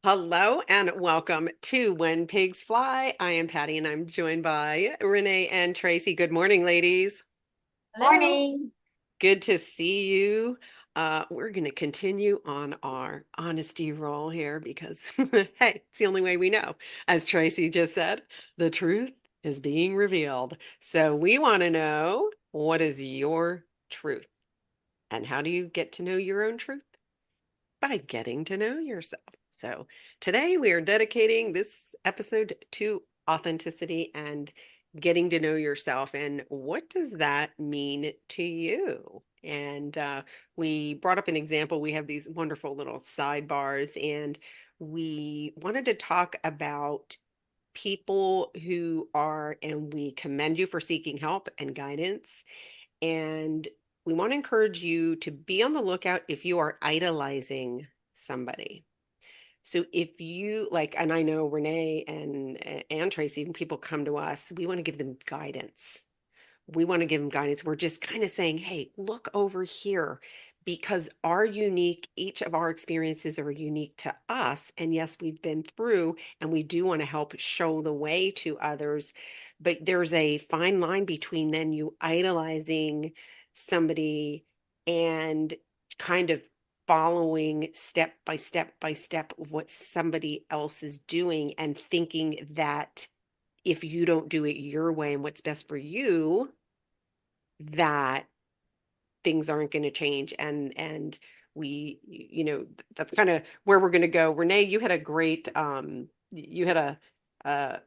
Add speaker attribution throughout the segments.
Speaker 1: Hello and welcome to When Pigs Fly. I am Patty and I'm joined by Renee and Tracy. Good morning, ladies.
Speaker 2: Hello.
Speaker 3: Morning.
Speaker 1: Good to see you. We're going to continue on our honesty roll here because, hey, it's the only way we know. As Tracy just said, the truth is being revealed. So we want to know, what is your truth? And how do you get to know your own truth? By getting to know yourself. So today we are dedicating this episode to authenticity and getting to know yourself. And what does that mean to you? And we brought up an example. We have these wonderful little sidebars, and we wanted to talk about people who are, and we commend you for seeking help and guidance. And we want to encourage you to be on the lookout if you are idolizing somebody. So if you like, and I know Renee and Tracy, when people come to us, we want to give them guidance. We want to give them guidance. We're just kind of saying, hey, look over here, because each of our experiences are unique to us. And yes, we've been through, and we do want to help show the way to others. But there's a fine line between then you idolizing somebody and kind of following step by step by step of what somebody else is doing and thinking that if you don't do it your way and what's best for you, that things aren't going to change. And we, that's kind of where we're going to go. Renee, you had a great you had a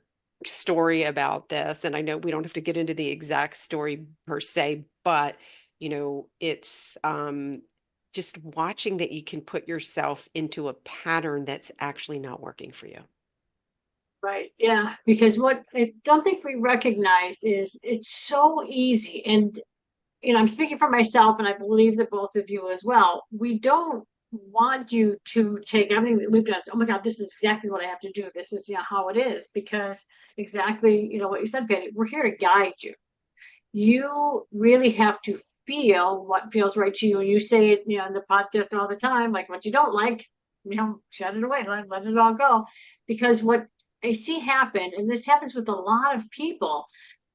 Speaker 1: story about this, and I know we don't have to get into the exact story per se, but it's just watching that you can put yourself into a pattern that's actually not working for you.
Speaker 3: Right. Yeah. Because what I don't think we recognize is it's so easy. And, I'm speaking for myself, and I believe that both of you as well. We don't want you to take everything that we've done. Oh my God, this is exactly what I have to do. This is, how it is. Because exactly, what you said, Patty, we're here to guide you. You really have to feel what feels right to you. And you say it, in the podcast all the time, like what you don't like, shut it away, let it all go. Because what I see happen, and this happens with a lot of people,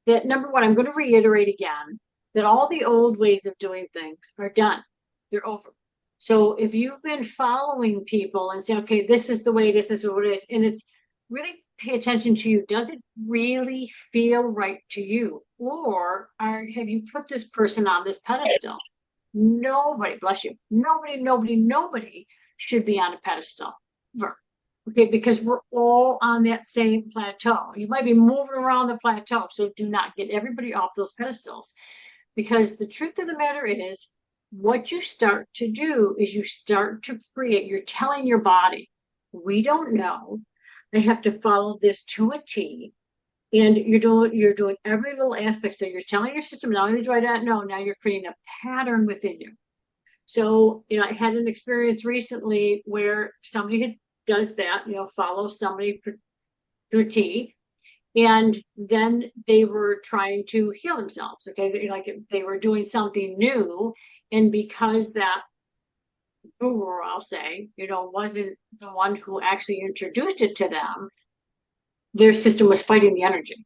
Speaker 3: that number one, I'm going to reiterate again that all the old ways of doing things are done, they're over. So if you've been following people and say, okay, this is the way, this is what it is, and it's really pay attention to you. Does it really feel right to you? Or have you put this person on this pedestal? Nobody, bless you, nobody should be on a pedestal. Ever. Okay, because we're all on that same plateau. You might be moving around the plateau, so do not get everybody off those pedestals. Because the truth of the matter is, what you start to do is you start to create, you're telling your body, we don't know. I have to follow this to a T. And you're doing every little aspect. So you're telling your system, not only do I not know, now you're creating a pattern within you. So, I had an experience recently where somebody does that, follows somebody to a T, and then they were trying to heal themselves. Okay, like they were doing something new, and because that guru, I'll say, wasn't the one who actually introduced it to them, their system was fighting the energy.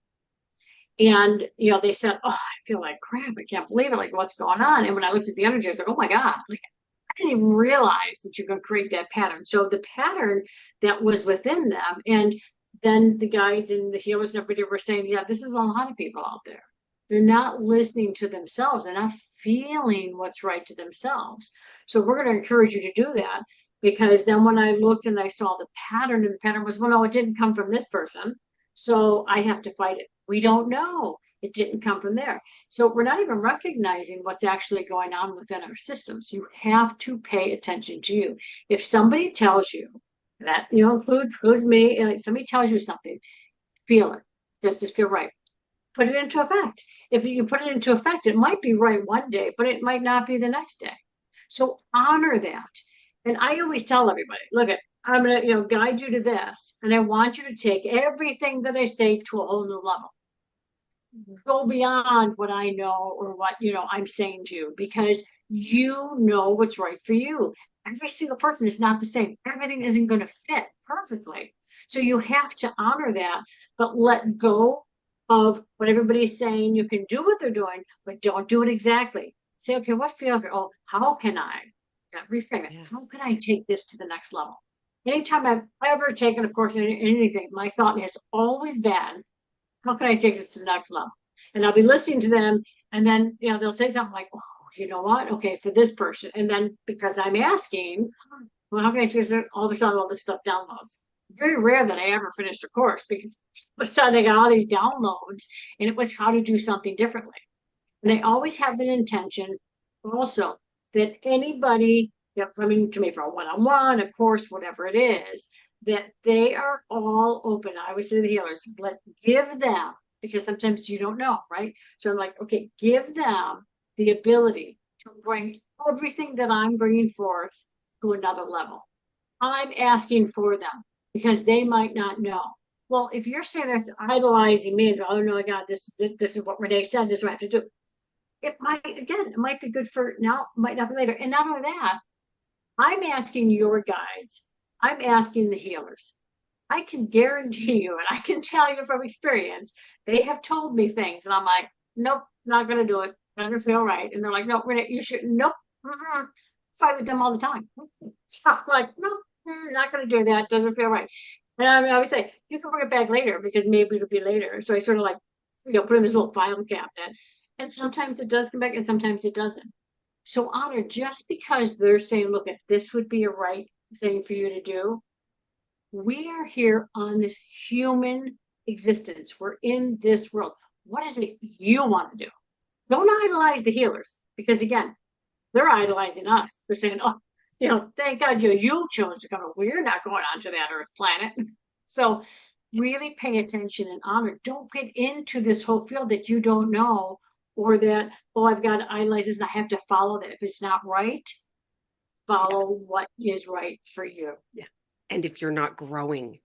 Speaker 3: And they said, "Oh, I feel like crap. I can't believe it. Like, what's going on?" And when I looked at the energy, I was like, "Oh my God!" Like, I didn't even realize that you're going to create that pattern. So the pattern that was within them, and then the guides and the healers and everybody were saying, "Yeah, this is a lot of people out there. They're not listening to themselves. They're not feeling what's right to themselves." So we're going to encourage you to do that, because then when I looked and I saw the pattern, and the pattern was, well, no, it didn't come from this person, so I have to fight it. We don't know. It didn't come from there. So we're not even recognizing what's actually going on within our systems. You have to pay attention to you. If somebody tells you that, includes me, somebody tells you something, feel it. Does this feel right? Put it into effect. If you put it into effect, it might be right one day, but it might not be the next day. So honor that. And I always tell everybody, look at, I'm going to, guide you to this. And I want you to take everything that I say to a whole new level. Go beyond what I know or what, I'm saying to you, because you know what's right for you. Every single person is not the same. Everything isn't going to fit perfectly. So you have to honor that, but let go of what everybody's saying. You can do what they're doing, but don't do it exactly. Say, okay, what feels, oh, how can I reframe it?
Speaker 1: Yeah.
Speaker 3: How can I take this to the next level? Anytime I've ever taken a course in anything, my thought has always been, how can I take this to the next level? And I'll be listening to them, and then they'll say something like, oh, you know what? Okay, for this person. And then because I'm asking, well, how can I take this? All of a sudden, all this stuff downloads. Very rare that I ever finished a course because all of a sudden I got all these downloads, and it was how to do something differently. And I always have an intention also that anybody coming to me for a one-on-one, a course, whatever it is, that they are all open. I always say to the healers, give them, because sometimes you don't know, right? So I'm like, okay, give them the ability to bring everything that I'm bringing forth to another level. I'm asking for them because they might not know. Well, if you're saying this idolizing me, oh no, I got this is what Renee said, this is what I have to do. It might be good for now, might not be later. And not only that, I'm asking your guides, I'm asking the healers. I can guarantee you, and I can tell you from experience, they have told me things, and I'm like, nope, not gonna do it. Doesn't feel right. And they're like, no, Renee, you should, nope. Fight with them all the time. I'm like, nope, not gonna do that. Doesn't feel right. And I always say, you can bring it back later because maybe it'll be later. So I sort of like, put in this little file cabinet. And sometimes it does come back and sometimes it doesn't. So honor, just because they're saying, look, if this would be a right thing for you to do, we are here on this human existence. We're in this world. What is it you want to do? Don't idolize the healers because again, they're
Speaker 1: Yeah.
Speaker 3: idolizing us. They're saying, oh, thank God you chose to come. We're not going onto that earth planet. So really pay attention and honor. Don't get into this whole field that you don't know, or that, oh, I've got to idolize this and I have to follow that. If it's not right,
Speaker 1: Yeah.
Speaker 3: follow what is right for you.
Speaker 1: Yeah. And if you're not growing,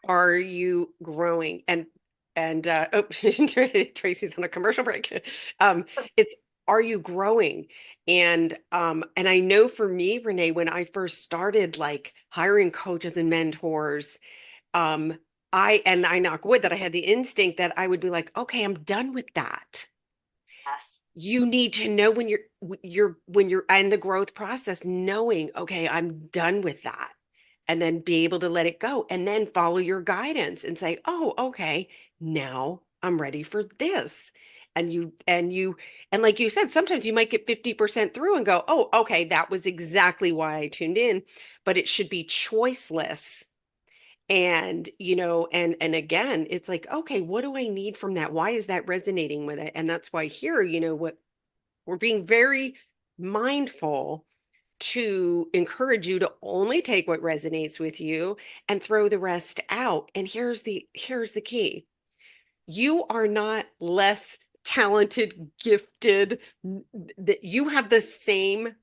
Speaker 1: are you growing? Oh, Tracy's on a commercial break. It's are you growing? And I know for me, Renee, when I first started like hiring coaches and mentors, um, I knock wood that I had the instinct that I would be like, okay, I'm done with that.
Speaker 3: Yes.
Speaker 1: You need to know when you're in the growth process, knowing, okay, I'm done with that. And then be able to let it go and then follow your guidance and say, oh, okay, now I'm ready for this. And like you said, sometimes you might get 50% through and go, oh, okay, that was exactly why I tuned in, but it should be choiceless. And again, it's like, okay, what do I need from that? Why is that resonating with it? And that's why here, what we're being very mindful to encourage you to only take what resonates with you and throw the rest out. And here's the key. You are not less talented, gifted, that you have the same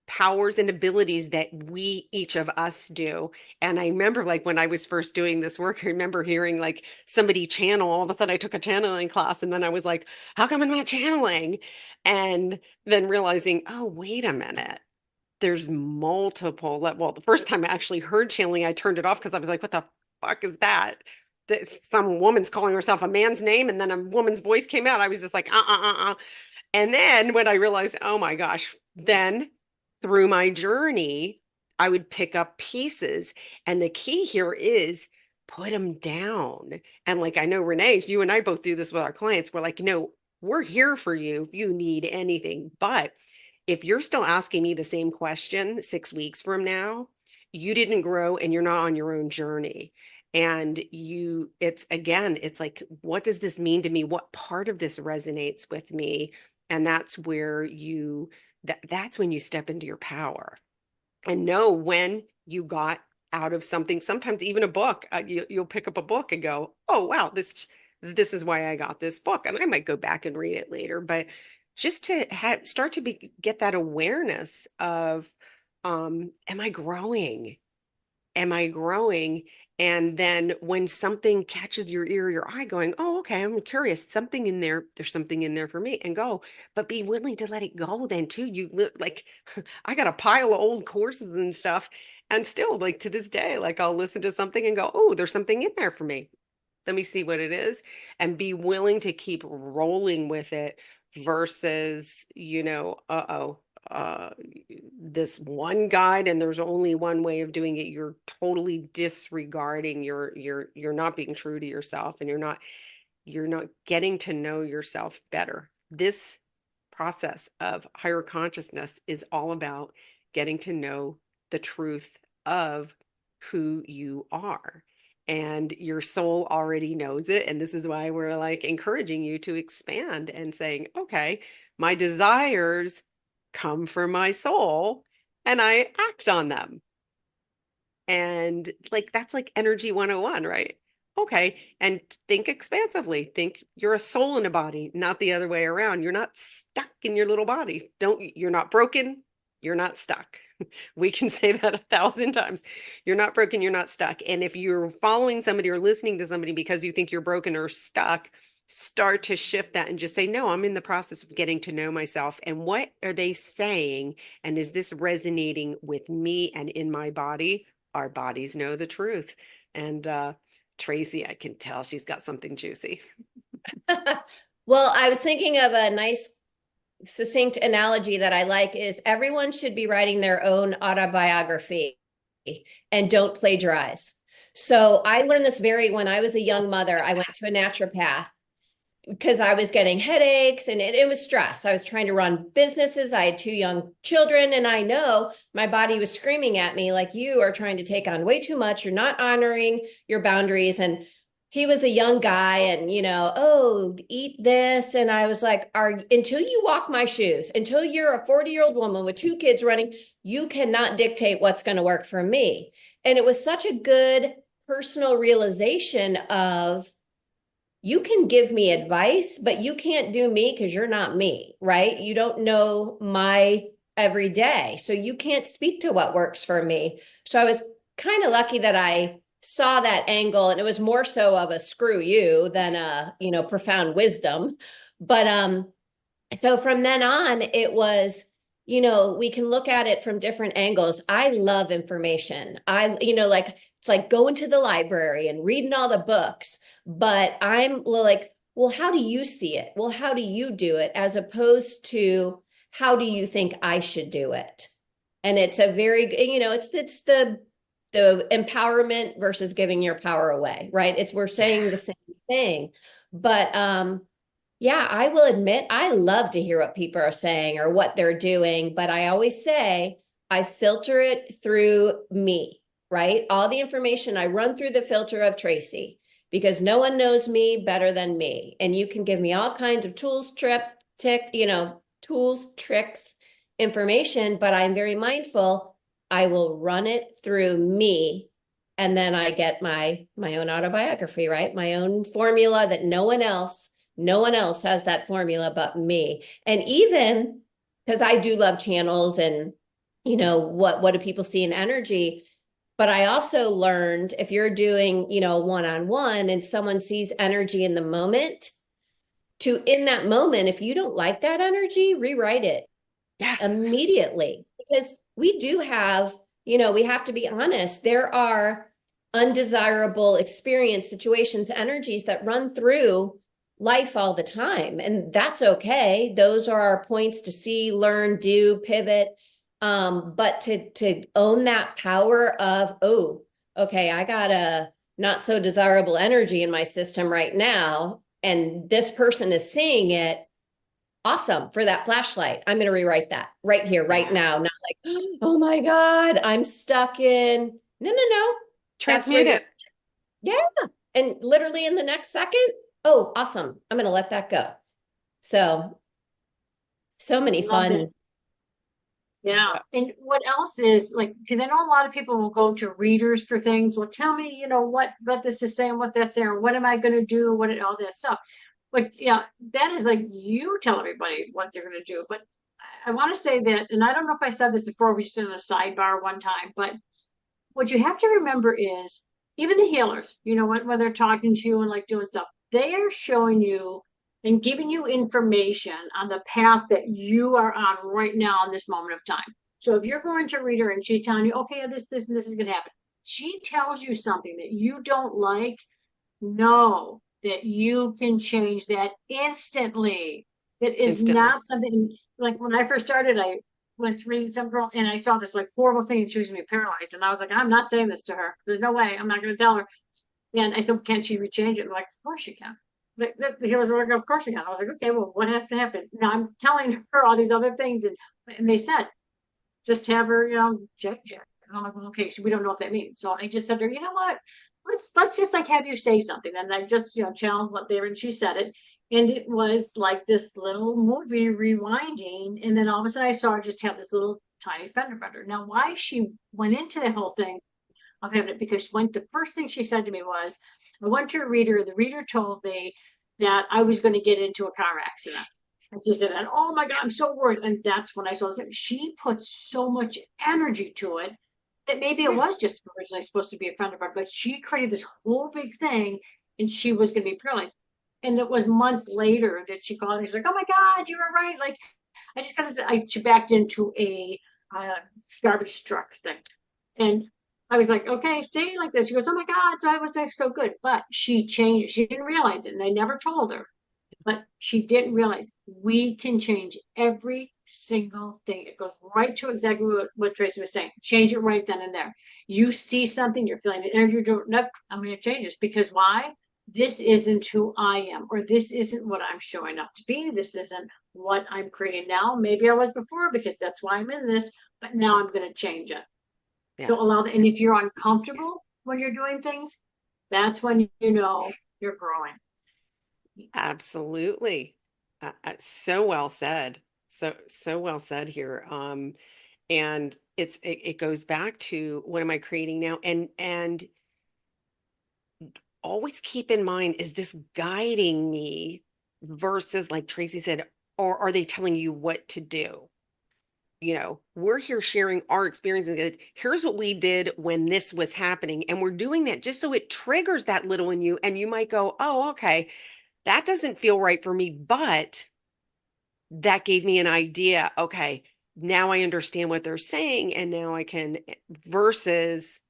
Speaker 1: powers and abilities that we each of us do. And I remember like when I was first doing this work, I remember hearing like somebody channel. All of a sudden I took a channeling class and then I was like, how come I'm not channeling? And then realizing, oh, wait a minute. There's multiple. Well, the first time I actually heard channeling, I turned it off because I was like, what the fuck is that? That some woman's calling herself a man's name, and then a woman's voice came out. I was just like, and then when I realized, oh my gosh, then through my journey, I would pick up pieces. And the key here is put them down. And like I know, Renee, you and I both do this with our clients. We're like, no, we're here for you if you need anything. But if you're still asking me the same question 6 weeks from now, you didn't grow and you're not on your own journey. And it's again, it's like, what does this mean to me? What part of this resonates with me? And that's where that's when you step into your power and know when you got out of something. Sometimes even a book, you'll pick up a book and go, oh wow, this is why I got this book. And I might go back and read it later, but just to start to get that awareness of, am I growing? am I growing? And then when something catches your ear, your eye going, oh, okay, I'm curious, something in there, there's something in there for me, and go, but be willing to let it go then too. Like, I got a pile of old courses and stuff, and still, like to this day, like I'll listen to something and go, oh, there's something in there for me. Let me see what it is, and be willing to keep rolling with it versus, uh-oh, uh, this one guide and there's only one way of doing it. You're totally disregarding you're not being true to yourself, and you're not getting to know yourself better. This process of higher consciousness is all about getting to know the truth of who you are. And your soul already knows it. And this is why we're like encouraging you to expand and saying, okay, my desires come from my soul and I act on them. And like that's like energy 101, right? Okay. And think expansively. Think you're a soul in a body, not the other way around. You're not stuck in your little body. You're not broken. You're not stuck. We can say that 1,000 times. You're not broken. You're not stuck. And if you're following somebody or listening to somebody because you think you're broken or stuck, start to shift that and just say, no, I'm in the process of getting to know myself. And what are they saying? And is this resonating with me and in my body? Our bodies know the truth. And Tracy, I can tell she's got something juicy.
Speaker 2: Well, I was thinking of a nice, succinct analogy that I like is everyone should be writing their own autobiography and don't plagiarize. So I learned this when I was a young mother. I went to a naturopath because I was getting headaches and it was stress. I was trying to run businesses. I had two young children, and I know my body was screaming at me, like, you are trying to take on way too much. You're not honoring your boundaries. And he was a young guy, and, oh, eat this. And I was like, until you walk my shoes, until you're a 40-year-old woman with two kids running, you cannot dictate what's going to work for me. And it was such a good personal realization of, you can give me advice, but you can't do me because you're not me, right? You don't know my every day. So you can't speak to what works for me. So I was kind of lucky that I saw that angle, and it was more so of a screw you than a, profound wisdom. But so from then on, it was, we can look at it from different angles. I love information. Like it's like going to the library and reading all the books, but I'm like, well, how do you see it? Well, how do you do it? As opposed to, how do you think I should do it? And it's a very, it's the empowerment versus giving your power away, right? We're saying the same thing. But yeah, I will admit I love to hear what people are saying or what they're doing, but I always say I filter it through me, right? All the information I run through the filter of Tracy, because no one knows me better than me. And you can give me all kinds of tools, tricks, information, but I'm very mindful. I will run it through me, and then I get my own autobiography, right? My own formula that no one else has that formula but me. And even because I do love channels and, what do people see in energy? But I also learned, if you're doing, one-on-one and someone sees energy in the moment, in that moment, if you don't like that energy, rewrite it
Speaker 1: Yes.
Speaker 2: immediately. Because we do have, we have to be honest, there are undesirable experience, situations, energies that run through life all the time. And that's okay. Those are our points to see, learn, do, pivot. But to own that power of, oh, okay, I got a not so desirable energy in my system right now, and this person is seeing it. Awesome, for that flashlight. I'm going to rewrite that right here, right
Speaker 1: Yeah.
Speaker 2: now. Not like, oh my God, I'm stuck in. No, no, no. That's where
Speaker 1: Transmute
Speaker 2: you're.
Speaker 1: it.
Speaker 2: Yeah. And literally in the next second, oh, awesome. I'm going to let that go. So many
Speaker 3: Love it.
Speaker 2: fun.
Speaker 3: Yeah.
Speaker 1: Yeah.
Speaker 3: And what else is like, because I know a lot of people will go to readers for things. Well, tell me, what this is saying, what that's saying, what am I going to do, all that stuff. But yeah, that is like you tell everybody what they're going to do. But I want to say that, and I don't know if I said this before, we just did a sidebar one time, but what you have to remember is even the healers, when they're talking to you and like doing stuff, they are showing you and giving you information on the path that you are on right now in this moment of time. So if you're going to read her and she's telling you, okay, this, and this is going to happen, she tells you something that you don't like, know that you can change that instantly. That is
Speaker 1: instantly.
Speaker 3: not something like when I first started, I was reading some girl and I saw this like horrible thing and she was gonna be paralyzed. And I was like, I'm not saying this to her. There's no way. I'm not gonna tell her. And I said, can't she rechange it? And like, of course she can. The healers were like, of course she can. I was like, okay, well, what has to happen? Now I'm telling her all these other things, and they said, just have her, check. And I'm like, well, okay, so we don't know what that means. So I just said to her, you know what? Let's just like have you say something. And I just, challenged what they were, and she said it. And it was like this little movie rewinding. And then all of a sudden I saw her just have this little tiny fender bender. Now, why she went into the whole thing of having it, because the first thing she said to me was, I went to a reader. The reader told me that I was going to get into a car accident. And she said, and oh my God, I'm so worried. And that's when I saw this. She put so much energy to it that maybe it
Speaker 1: Yeah.
Speaker 3: was just originally supposed to be a friend of ours, but she created this whole big thing and she was going to be paralyzed. And it was months later that she called and she's like, oh my God, you were right. Like, she backed into a uh, garbage truck thing. And I was like, okay, say it like this. She goes, oh my God. So I was like, so good. But she changed. She didn't realize it. And I never told her, but she didn't realize we can change every single thing. It goes right to exactly what Tracy was saying. Change it right then and there. You see something, you're feeling the energy, nope, I'm going to change this because why? This isn't who I am, or this isn't what I'm showing up to be. This isn't what I'm creating now. Maybe I was before because that's why I'm in this, but now I'm going to change it.
Speaker 1: Yeah.
Speaker 3: So allow that. And if you're uncomfortable when you're doing things, that's when you know you're growing.
Speaker 1: Absolutely. So well said. So well said here. And it goes back to what am I creating now? And always keep in mind, is this guiding me versus like Tracy said, or are they telling you what to do? We're here sharing our experiences. Here's what we did when this was happening. And we're doing that just so it triggers that little in you. And you might go, oh, okay, that doesn't feel right for me, but that gave me an idea. Okay, now I understand what they're saying. And now I can, versus,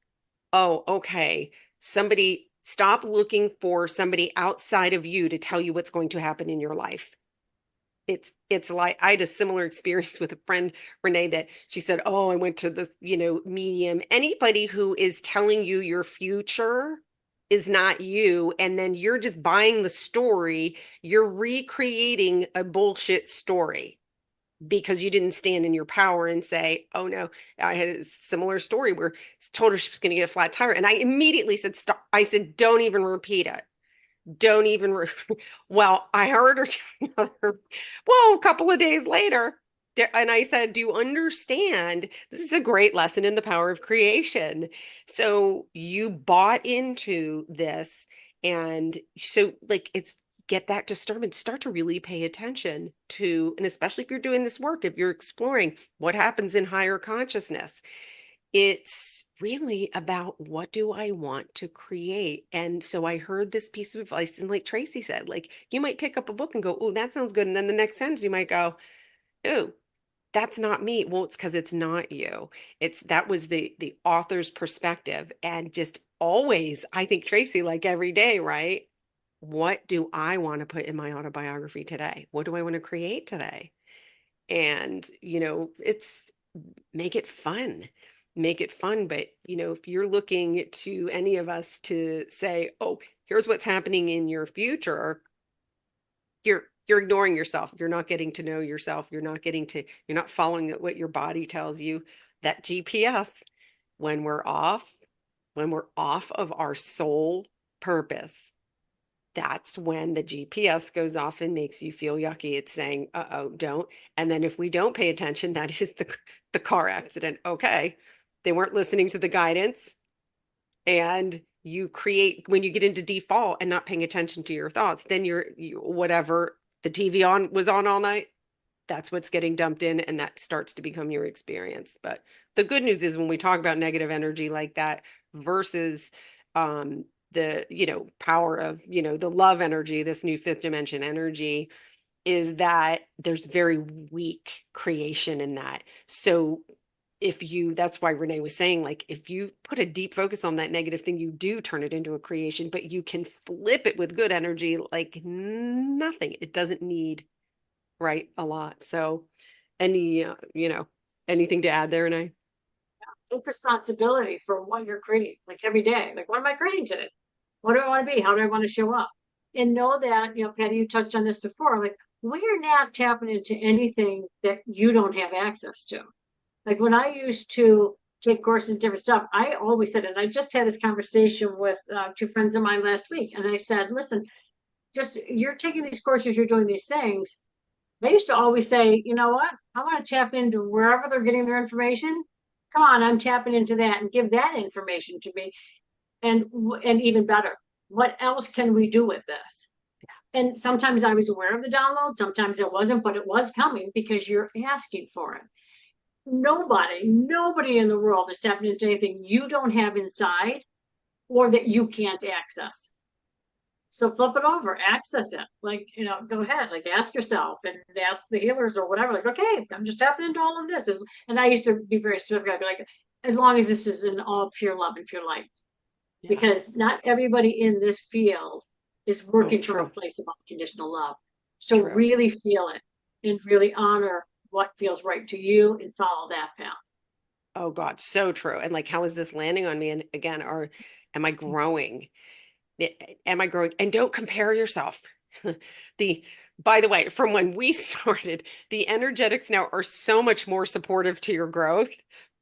Speaker 1: oh, okay, somebody stop looking for somebody outside of you to tell you what's going to happen in your life. It's like I had a similar experience with a friend, Renee, that she said, oh, I went to the, medium. Anybody who is telling you your future is not you, and then you're just buying the story, you're recreating a bullshit story because you didn't stand in your power and say, oh no. I had a similar story where I told her she was going to get a flat tire, and I immediately said, stop. I said, don't even repeat it. Don't even well, I heard her well, a couple of days later, and I said, do you understand, this is a great lesson in the power of creation. So you bought into this, and so like it's get that discernment, start to really pay attention to, and especially if you're doing this work, if you're exploring what happens in higher consciousness, it's really about what do I want to create? And so I heard this piece of advice, and like Tracy said, like you might pick up a book and go, oh, that sounds good. And then the next sentence you might go, oh, that's not me. Well, it's because it's not you. It's that was the author's perspective. And just always, I think Tracy, like every day, right? What do I want to put in my autobiography today? What do I want to create today? And it's make it fun, make it fun. But if you're looking to any of us to say, oh, here's what's happening in your future, you're ignoring yourself. You're not getting to know yourself. You're not following what your body tells you. That GPS, when we're off when we're off of our soul purpose, that's when the GPS goes off and makes you feel yucky. It's saying, uh-oh, don't. And then if we don't pay attention, that is the car accident. Okay. They weren't listening to the guidance. And you create, when you get into default and not paying attention to your thoughts, then whatever the TV on was on all night, that's what's getting dumped in, and that starts to become your experience. But the good news is when we talk about negative energy like that versus the, power of, the love energy, this new fifth dimension energy, is that there's very weak creation in that. So that's why Renee was saying, like, if you put a deep focus on that negative thing, you do turn it into a creation, but you can flip it with good energy like nothing. It doesn't need, right, a lot. So any, anything to add there, Renee?
Speaker 3: Take responsibility for what you're creating, like every day. Like, what am I creating today? What do I want to be? How do I want to show up? And know that, Patty, you touched on this before, like, we're not tapping into anything that you don't have access to. Like when I used to take courses in different stuff, I always said, and I just had this conversation with two friends of mine last week, and I said, listen, just you're taking these courses, you're doing these things. They used to always say, you know what? I want to tap into wherever they're getting their information. Come on, I'm tapping into that and give that information to me. And even better, what else can we do with this? And sometimes I was aware of the download, sometimes it wasn't, but it was coming because you're asking for it. Nobody in the world is tapping into anything you don't have inside or that you can't access. So flip it over, access it. Like, go ahead, like ask yourself and ask the healers or whatever. Like, okay, I'm just tapping into all of this. And I used to be very specific. I'd be like, as long as this is in all pure love and pure light,
Speaker 1: Yeah.
Speaker 3: because not everybody in this field is working from a place of unconditional love. So really feel it and really honor what feels right to you and follow that path.
Speaker 1: Oh God, so true. And like, how is this landing on me? And again, am I growing? Am I growing? And don't compare yourself. The, by the way, from when we started, the energetics now are so much more supportive to your growth.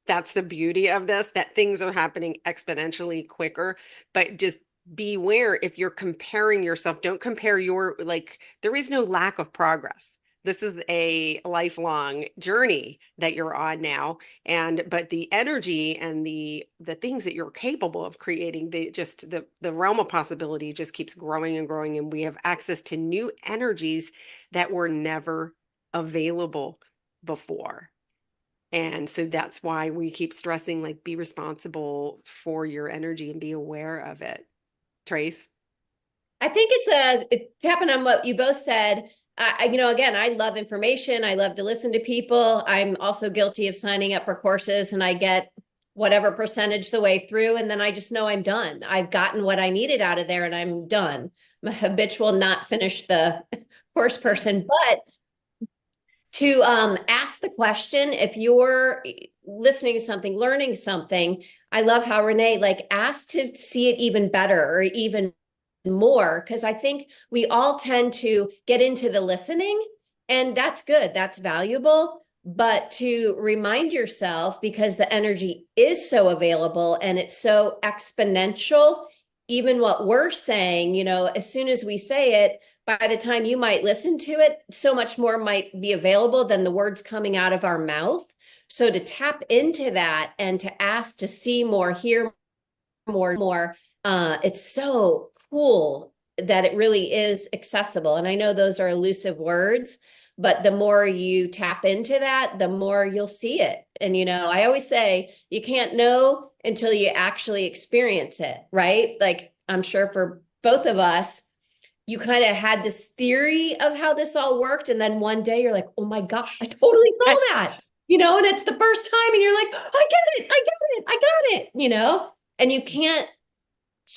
Speaker 1: That's the beauty of this, that things are happening exponentially quicker. But just beware if you're comparing yourself, don't compare there is no lack of progress. This is a lifelong journey that you're on now. But the energy and the things that you're capable of creating, the realm of possibility just keeps growing and growing, and we have access to new energies that were never available before. And so that's why we keep stressing, like, be responsible for your energy and be aware of it. Trace?
Speaker 2: I think it's tapping on what you both said. Again, I love information. I love to listen to people. I'm also guilty of signing up for courses and I get whatever percentage the way through. And then I just know I'm done. I've gotten what I needed out of there and I'm done. I'm a habitual not finish the course person, but to ask the question, if you're listening to something, learning something, I love how Renee asked to see it even better or even more, because I think we all tend to get into the listening, and that's good, that's valuable. But to remind yourself, because the energy is so available and it's so exponential, even what we're saying, as soon as we say it, by the time you might listen to it, so much more might be available than the words coming out of our mouth. So to tap into that and to ask to see more, hear more, it's so cool that it really is accessible. And I know those are elusive words, but the more you tap into that, the more you'll see it. And, I always say you can't know until you actually experience it, right? Like, I'm sure for both of us, you kind of had this theory of how this all worked. And then one day you're like, oh my gosh, I totally saw that, and it's the first time and you're like, I get it. And you can't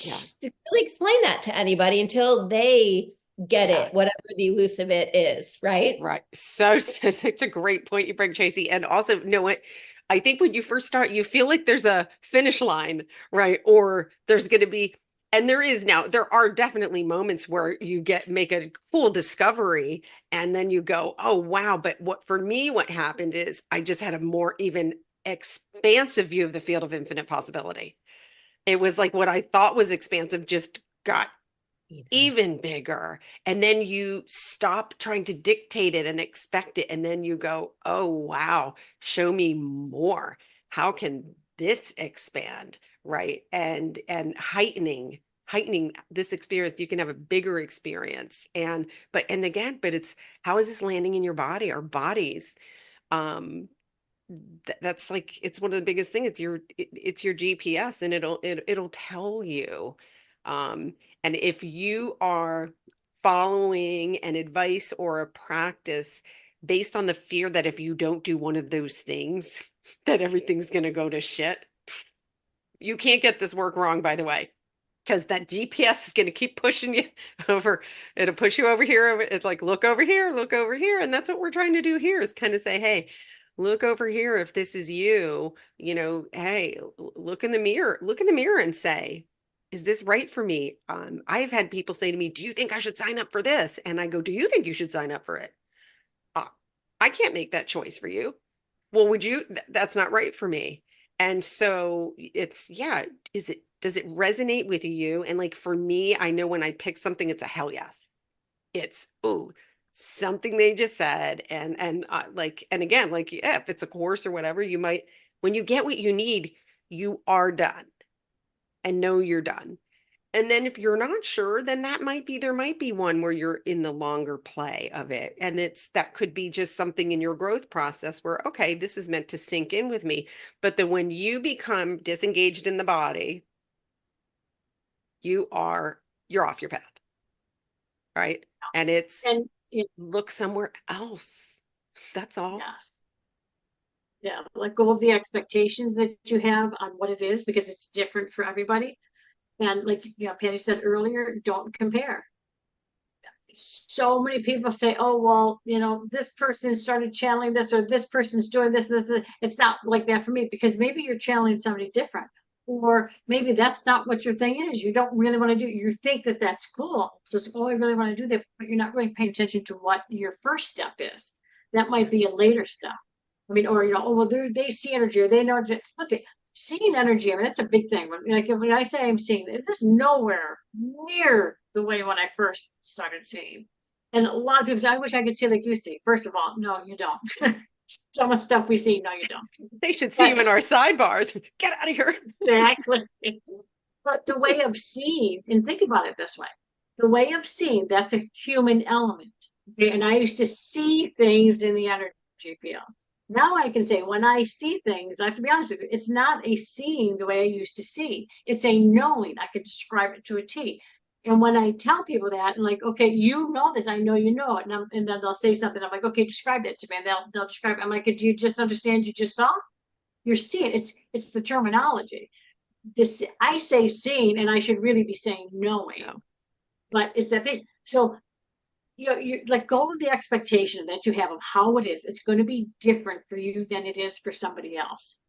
Speaker 2: really explain that to anybody until they get it, whatever the elusive it is, right?
Speaker 1: Right. So such a great point you bring, Tracy. And also, know what? I think when you first start, you feel like there's a finish line, right? Or there's going to be, and there are definitely moments where you make a cool discovery and then you go, oh, wow. But what happened is I just had a more even expansive view of the field of infinite possibility. It was like what I thought was expansive just got even bigger. And then you stop trying to dictate it and expect it. And then you go, oh, wow, show me more. How can this expand? Right. And heightening this experience, you can have a bigger experience. But it's how is this landing in your body, our bodies? that's like, it's one of the biggest things. It's your GPS, and it'll tell you. And if you are following an advice or a practice based on the fear that if you don't do one of those things, that everything's going to go to shit, you can't get this work wrong, by the way, because that GPS is going to keep pushing you over. It'll push you over here. It's like, look over here, look over here. And that's what we're trying to do here, is kind of say, hey, look over here. If this is you, hey, look in the mirror and say, is this right for me? I've had people say to me, do you think I should sign up for this? And I go, do you think you should sign up for it? Uh, I can't make that choice for you. Well, would you? That's not right for me. And so it's, yeah, does it resonate with you? And like for me, I know when I pick something, it's a hell yes. It's, ooh, something they just said. And again, like, yeah, if it's a course or whatever, you might, when you get what you need, you are done and know you're done. And then if you're not sure, then there might be one where you're in the longer play of it. And that could be just something in your growth process where, okay, this is meant to sink in with me. But then when you become disengaged in the body, you're off your path, right? And it's
Speaker 3: And
Speaker 1: look somewhere else. That's all.
Speaker 3: yes. Yeah, let go of the expectations that you have on what it is, because it's different for everybody. And like, Patty said earlier, don't compare. So many people say, oh, well, this person started channeling this, or this person's doing this. It's not like that for me, because maybe you're channeling somebody different. Or maybe that's not what your thing is. You don't really want to do it. You think that that's cool. So it's, oh, I really want to do that, but you're not really paying attention to what your first step is. That might be a later step. I mean, or, oh, well, they see energy, or they know. Look at seeing energy. I mean, that's a big thing. When I say I'm seeing it, there's nowhere near the way when I first started seeing. And a lot of people say, I wish I could see like you see. First of all, no, you don't. So much stuff we see, no, you don't.
Speaker 1: They should see him in our sidebars. Get out of here.
Speaker 3: Exactly. But the way of seeing, and think about it this way, the way of seeing, that's a human element. Okay? And I used to see things in the energy field. Now I can say, when I see things, I have to be honest with you, it's not a seeing the way I used to see. It's a knowing. I could describe it to a T. And when I tell people that, and like, okay, you know this, I know you know it, and then they'll say something. I'm like, okay, describe it to me. And they'll describe it. I'm like, do you just understand? You just saw? You're seeing. It's the terminology. This I say seeing, and I should really be saying knowing.
Speaker 1: No.
Speaker 3: But it's that base. So you like go with the expectation that you have of how it is. It's going to be different for you than it is for somebody else.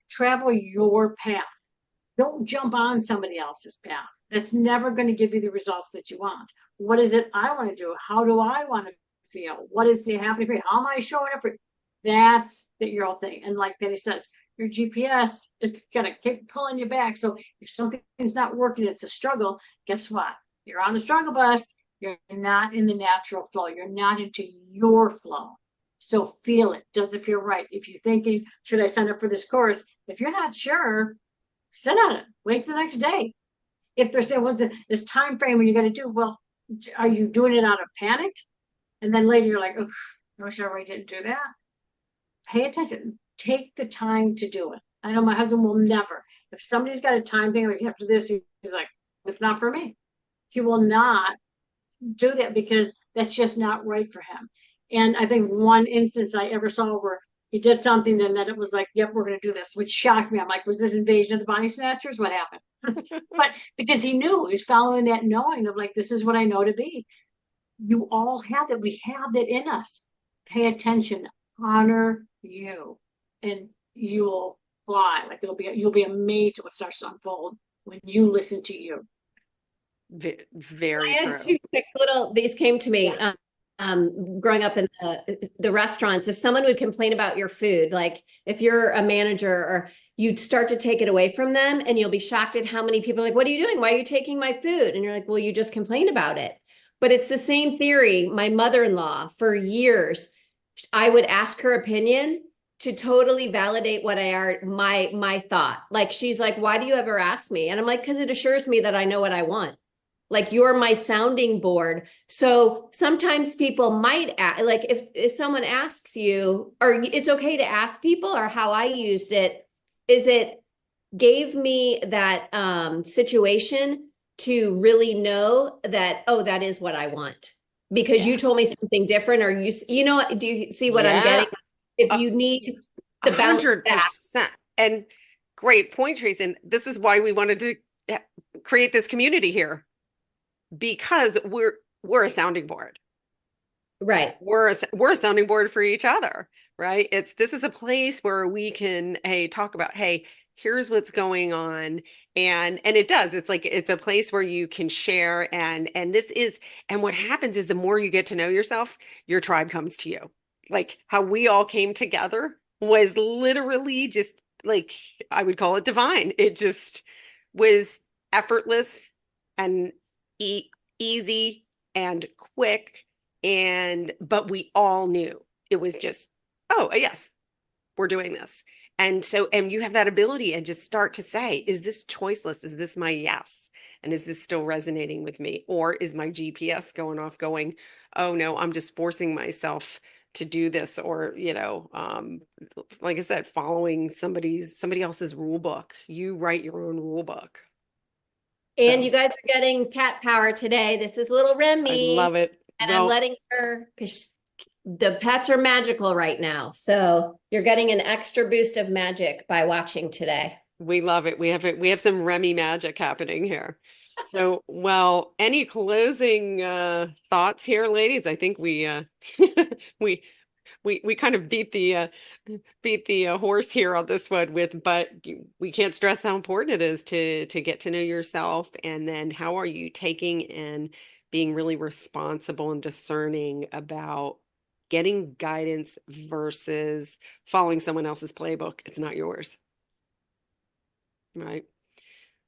Speaker 3: Travel your path. Don't jump on somebody else's path. That's never going to give you the results that you want. What is it I want to do? How do I want to feel? What is happening for you? How am I showing up for you? That's your whole thing. And like Penny says, your GPS is going to keep pulling you back. So if something's not working, it's a struggle. Guess what? You're on the struggle bus. You're not in the natural flow. You're not into your flow. So feel it. Does it feel right? If you're thinking, should I sign up for this course? If you're not sure, sit on it. Wait for the next day. If there's this time frame when you got to do, well, are you doing it out of panic? And then later you're like, oh, I wish I already didn't do that. Pay attention. Take the time to do it. I know my husband will never. If somebody's got a time thing, like you have to do this, he's like, it's not for me. He will not do that because that's just not right for him. And I think one instance I ever saw where he did something and then it was like, yep, we're going to do this, which shocked me. I'm like, was this Invasion of the Body Snatchers? What happened? But because he knew, he was following that knowing of like, this is what I know to be. You all have it. We have it in us. Pay attention, honor you, and you'll fly. Like you'll be amazed at what starts to unfold when you listen to you.
Speaker 1: Very
Speaker 2: I
Speaker 1: true.
Speaker 2: had two quick these came to me.
Speaker 3: Yeah.
Speaker 2: Growing up in the restaurants, if someone would complain about your food, like if you're a manager, or you'd start to take it away from them, and you'll be shocked at how many people are like, what are you doing? Why are you taking my food? And you're like, well, you just complained about it. But it's the same theory. My mother-in-law, for years, I would ask her opinion to totally validate what my thought. Like, she's like, why do you ever ask me? And I'm like, because it assures me that I know what I want. Like you're my sounding board. So sometimes people might like if someone asks you, or it's okay to ask people, or how I used it is it gave me that situation to really know that, oh, that is what I want. Because
Speaker 1: Yeah.
Speaker 2: you told me something different, or you know, do you see what I'm
Speaker 1: Yeah.
Speaker 2: getting? If
Speaker 1: A
Speaker 2: you need
Speaker 1: a
Speaker 2: to bounce
Speaker 1: hundred
Speaker 2: back,
Speaker 1: percent. And great point, Tracy. And this is why we wanted to create this community here because we're a sounding board.
Speaker 2: right?
Speaker 1: We're a sounding board for each other, right? This is a place where we can, hey, talk about, hey, here's what's going on. And it does. It's like it's a place where you can share and this is and what happens is the more you get to know yourself, your tribe comes to you. Like how we all came together was literally just like I would call it divine. It just was effortless and e easy and quick and but we all knew it was just, oh, yes, we're doing this. And so, and you have that ability and just start to say, is this choiceless? Is this my yes? And is this still resonating with me? Or is my GPS going off going, oh no, I'm just forcing myself to do this or, like I said, following somebody else's rule book. You write your own rule book.
Speaker 2: And
Speaker 1: So
Speaker 2: you guys are getting cat power today. This is little
Speaker 1: I
Speaker 2: Remy,
Speaker 1: love it.
Speaker 2: and I'm
Speaker 1: Well,
Speaker 2: letting her because the pets are magical right now. So you're getting an extra boost of magic by watching today.
Speaker 1: we love it. We have some Remy magic happening here. So, well, any closing thoughts here, ladies? I think we we we kind of beat the horse here on this one with, but we can't stress how important it is to get to know yourself, and then how are you taking and being really responsible and discerning about getting guidance versus following someone else's playbook. It's not yours, right?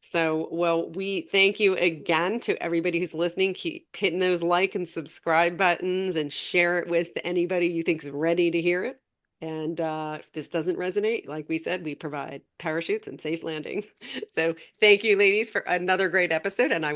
Speaker 1: So, well, we thank you again to everybody who's listening. Keep hitting those like and subscribe buttons and share it with anybody you think's ready to hear it. And if this doesn't resonate, like we said, we provide parachutes and safe landings. So, thank you, ladies, for another great episode. And I will